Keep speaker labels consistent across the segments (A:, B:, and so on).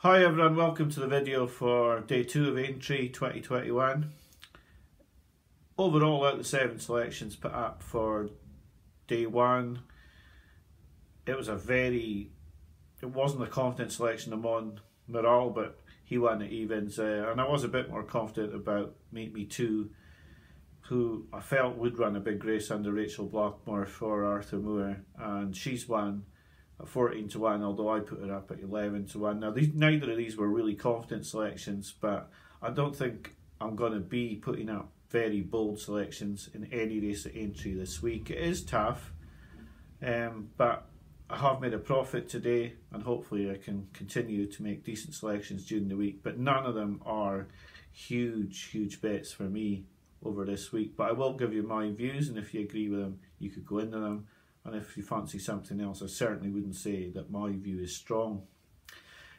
A: Hi everyone, welcome to the video for day 2 of Aintree 2021. Overall, out of the 7 selections put up for day 1, it wasn't a confident selection among Morale, but he won at evens, and I was a bit more confident about Meet Me 2, who I felt would run a big race under Rachel Blackmore for Arthur Moore, and she's won at 14 to 1, although I put her up at 11 to 1. Now, neither of these were really confident selections, but I don't think I'm going to be putting up very bold selections in any race at Aintree this week. It is tough, but I have made a profit today, and hopefully I can continue to make decent selections during the week, but none of them are huge bets for me over this week. But I will give you my views, and if you agree with them, you could go into them. And if you fancy something else, I certainly wouldn't say that my view is strong.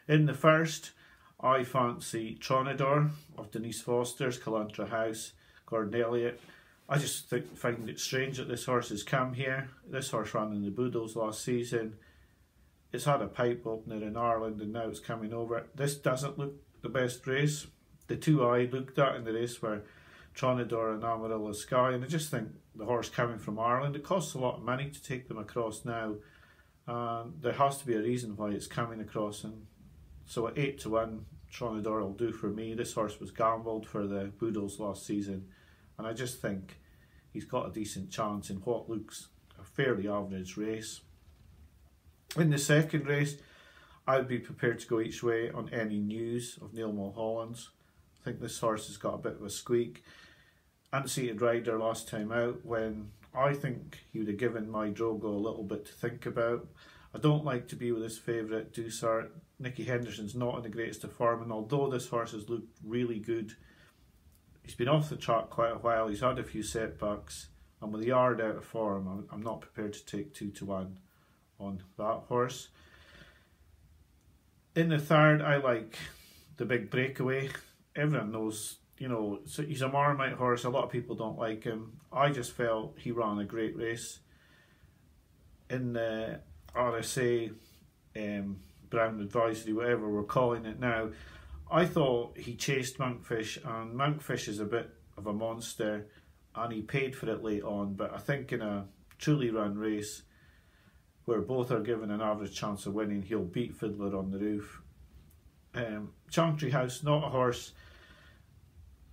A: In the first, I fancy Tronador of Denise Foster's, Calantra House, Gordon Elliott. I just find it strange that this horse has come here. This horse ran in the Boodles last season. It's had a pipe opener in Ireland and now it's coming over. This doesn't look the best race. The two I looked at in the race were Tronador and Amarillo Sky, and I just think the horse coming from Ireland, it costs a lot of money to take them across now, and there has to be a reason why it's coming across, and so at 8 to 1 Tronador will do for me. This horse was gambled for the Boodles last season, and I just think he's got a decent chance in what looks a fairly average race. In the second race, I'd be prepared to go each way on any news of Neil Mulholland's. I think this horse has got a bit of a squeak. Unseated rider last time out, when I think he would have given my Drogo a little bit to think about. I don't like to be with his favourite Dusart. Nicky Henderson's not in the greatest of form, and although this horse has looked really good, he's been off the track quite a while, he's had a few setbacks, and with the yard out of form, I'm not prepared to take 2 to 1 on that horse. In the third, I like the Big Breakaway. Everyone knows, you know, so he's a Marmite horse. A lot of people don't like him. I just felt he ran a great race in the RSA Brown Advisory, whatever we're calling it now. I thought he chased Monkfish, and Monkfish is a bit of a monster, and he paid for it late on. But I think in a truly run race where both are given an average chance of winning, he'll beat Fiddler on the Roof. Aintree House, not a horse.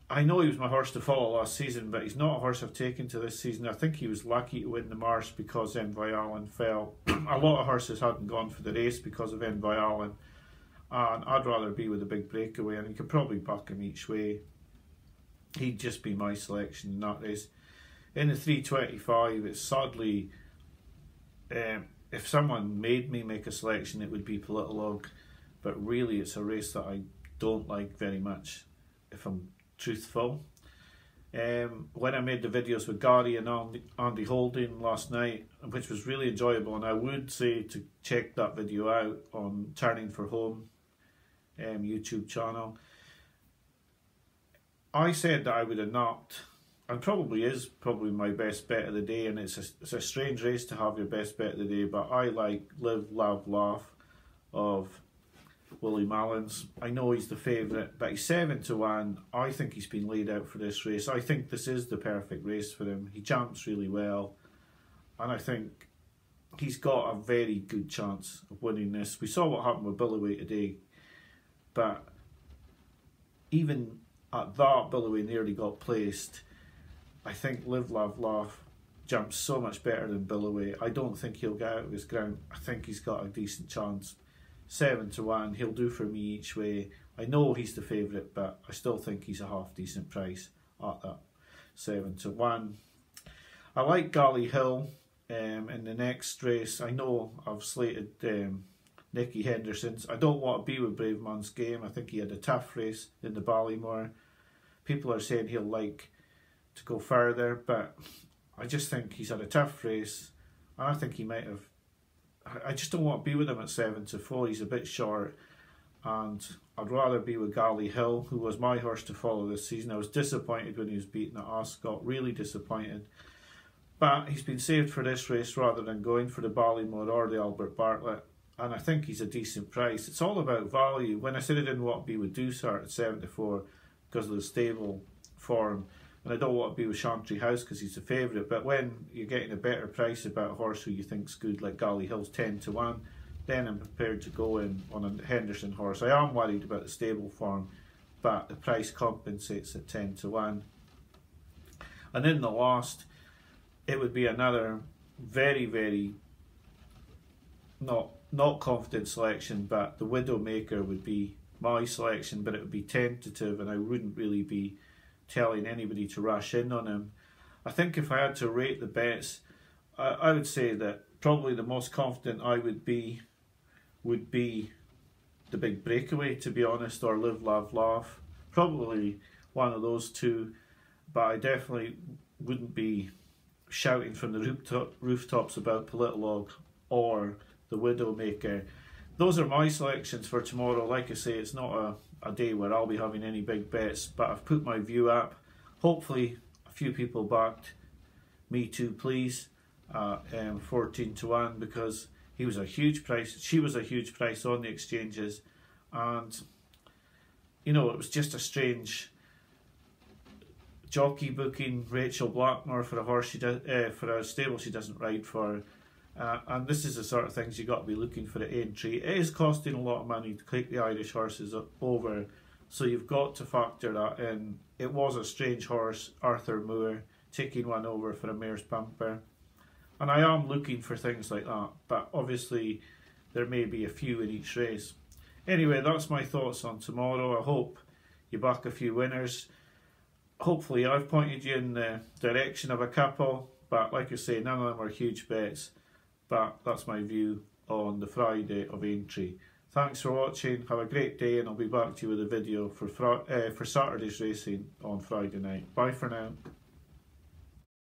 A: I know he was my horse to follow last season, but he's not a horse I've taken to this season. I think he was lucky to win the Marsh because Envoy Allen fell. A lot of horses hadn't gone for the race because of Envoy Allen, and I'd rather be with a Big Breakaway, and you could probably back him each way. He'd just be my selection in that race. In the 325, it's sadly, if someone made me make a selection, it would be Politologue, but really it's a race that I don't like very much, if I'm truthful. When I made the videos with Gary and Andy Holding last night, which was really enjoyable, and I would say to check that video out on Turning for Home YouTube channel, I said that I would have knocked, and probably is my best bet of the day, and it's a strange race to have your best bet of the day, but I like Livelovelaugh of Willie Mallins. I know he's the favourite, but he's 7 to 1. I think he's been laid out for this race. I think this is the perfect race for him. He jumps really well, and I think he's got a very good chance of winning this. We saw what happened with Billoway today, but even at that, Billoway nearly got placed. I think Livelovelaugh jumps so much better than Billoway. I don't think he'll get out of his ground. I think he's got a decent chance. 7 to 1, he'll do for me each way. I know he's the favourite, but I still think he's a half decent price at that 7 to 1. I like Gallyhill in the next race. I know I've slated Nicky Henderson's. I don't want to be with Brave Man's Game. I think he had a tough race in the Ballymore. People are saying he'll like to go further, but I just think he's had a tough race, and I think he might have. I just don't want to be with him at 7 to 4. He's a bit short, and I'd rather be with Gallyhill, who was my horse to follow this season. I was disappointed when he was beaten at Ascot, really disappointed. But he's been saved for this race rather than going for the Ballymore or the Albert Bartlett. and I think he's a decent price. It's all about value. When I said I didn't want to be with Dusart at 74 because of the stable form, and I don't want to be with Aintree House because he's a favourite, but when you're getting a better price about a horse who you think's good, like Gallyhill's 10-1, then I'm prepared to go in on a Henderson horse. I am worried about the stable form, but the price compensates at 10-1. And in the last, it would be another very, very not confident selection, but the Widdow Maker would be my selection, but it would be tentative, and I wouldn't really be telling anybody to rush in on him. I think if I had to rate the bets, I would say that probably the most confident I would be the Big Breakaway, to be honest, or Livelovelaugh. Probably one of those two, but I definitely wouldn't be shouting from the rooftops about Politologue or the Widdow Maker. Those are my selections for tomorrow. Like I say, it's not a day where I'll be having any big bets, but I've put my view up. Hopefully a few people backed Me Too Please 14-1, because he was a huge price, she was a huge price on the exchanges, and you know, it was just a strange jockey booking Rachel Blackmore for a horse she does, for a stable she doesn't ride for. And this is the sort of things you got to be looking for at Aintree. It is costing a lot of money to take the Irish horses over, so you've got to factor that in. It was a strange horse, Arthur Moore, taking one over for a mare's pamper. And I am looking for things like that, but obviously there may be a few in each race. Anyway, that's my thoughts on tomorrow. I hope you back a few winners. Hopefully I've pointed you in the direction of a couple, but like I say, none of them are huge bets. But that's my view on the Friday of Aintree. Thanks for watching, have a great day, and I'll be back to you with a video for Saturday's racing on Friday night. Bye for now.